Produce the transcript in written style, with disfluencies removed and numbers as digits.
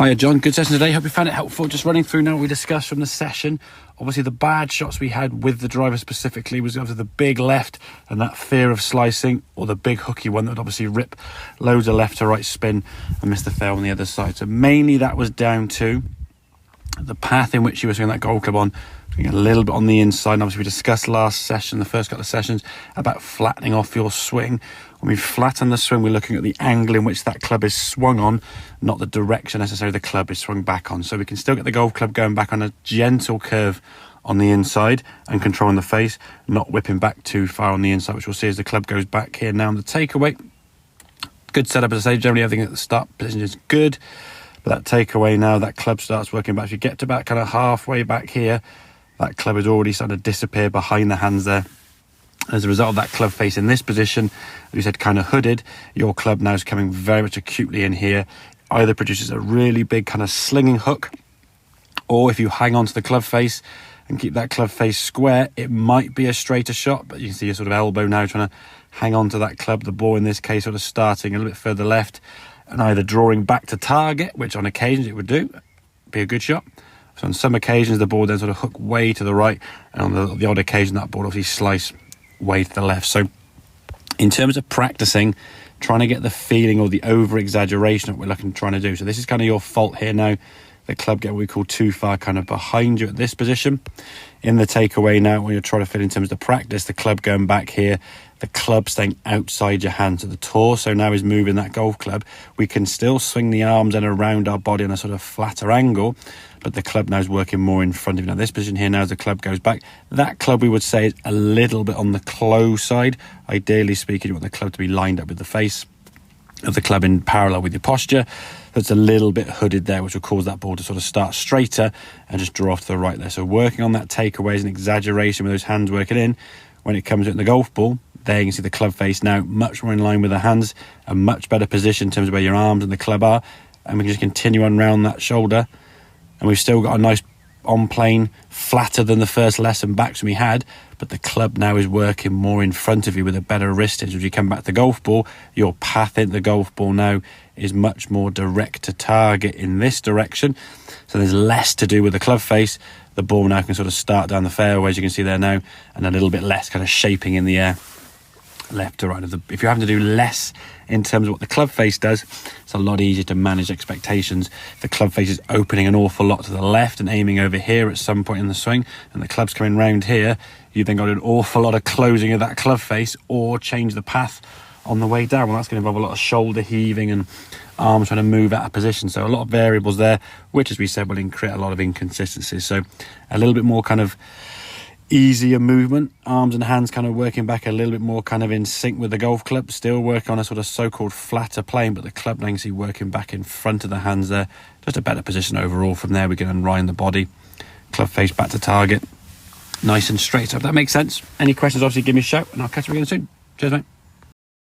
Hiya John, good session today. Hope you found it helpful. Just running through now what we discussed from the session. Obviously the bad shots we had with the driver specifically was obviously the big left and that fear of slicing, or the big hooky one that would obviously rip loads of left to right spin and miss the fair on the other side. So mainly that was down to the path in which you were swinging that golf club on, a little bit on the inside. And obviously we discussed last session, the first couple of sessions, about flattening off your swing. When we flatten the swing, we're looking at the angle in which that club is swung on, not the direction necessarily the club is swung back on. So we can still get the golf club going back on a gentle curve on the inside and controlling the face, not whipping back too far on the inside, which we'll see as the club goes back here. Now on the takeaway, good setup, as I say. Generally everything at the start position is good, but that takeaway now, that club starts working back. If you get to about kind of halfway back here, that club is already starting to disappear behind the hands there. As a result of that club face in this position, as we said, kind of hooded, your club now is coming very much acutely in here. Either produces a really big kind of slinging hook, or if you hang on to the club face and keep that club face square, it might be a straighter shot, but you can see your sort of elbow now trying to hang on to that club. The ball in this case sort of starting a little bit further left and either drawing back to target, which on occasions it would do, be a good shot. So on some occasions the ball then sort of hook way to the right, and on the odd occasion that ball obviously slice way to the left. So in terms of practicing, trying to get the feeling or the over-exaggeration that we're trying to do. So this is kind of your fault here now. The club get what we call too far kind of behind you at this position. In the takeaway now, when you're trying to fit in terms of the practice, the club going back here, the club staying outside your hand. So the torso now is moving that golf club. We can still swing the arms and around our body on a sort of flatter angle, but the club now is working more in front of you. Now this position here now, as the club goes back, that club we would say is a little bit on the close side. Ideally speaking, you want the club to be lined up with the face of the club in parallel with your posture. That's a little bit hooded there, which will cause that ball to sort of start straighter and just draw off to the right there. So working on that takeaway is an exaggeration with those hands working in. When it comes to the golf ball, there you can see the club face now much more in line with the hands, a much better position in terms of where your arms and the club are, and we can just continue on round that shoulder, and we've still got a nice on plane, flatter than the first lesson backswing we had, but the club now is working more in front of you with a better wristage. As you come back to the golf ball, your path into the golf ball now is much more direct to target in this direction, so there's less to do with the club face. The ball now can sort of start down the fairway, as you can see there now, and a little bit less kind of shaping in the air left to right. If you're having to do less in terms of what the club face does, it's a lot easier to manage expectations. The club face is opening an awful lot to the left and aiming over here at some point in the swing, and the club's coming round here. You've then got an awful lot of closing of that club face, or change the path on the way down. Well, that's going to involve a lot of shoulder heaving and arms trying to move out of position. So a lot of variables there, which, as we said, will create a lot of inconsistencies. So a little bit more kind of easier movement, arms and hands kind of working back a little bit more kind of in sync with the golf club, still working on a sort of so-called flatter plane, but the club now you can see working back in front of the hands there. Just a better position overall. From there we can unwind the body, club face back to target, nice and straight. So if that makes sense, any questions, obviously give me a shout and I'll catch you again soon. Cheers, mate.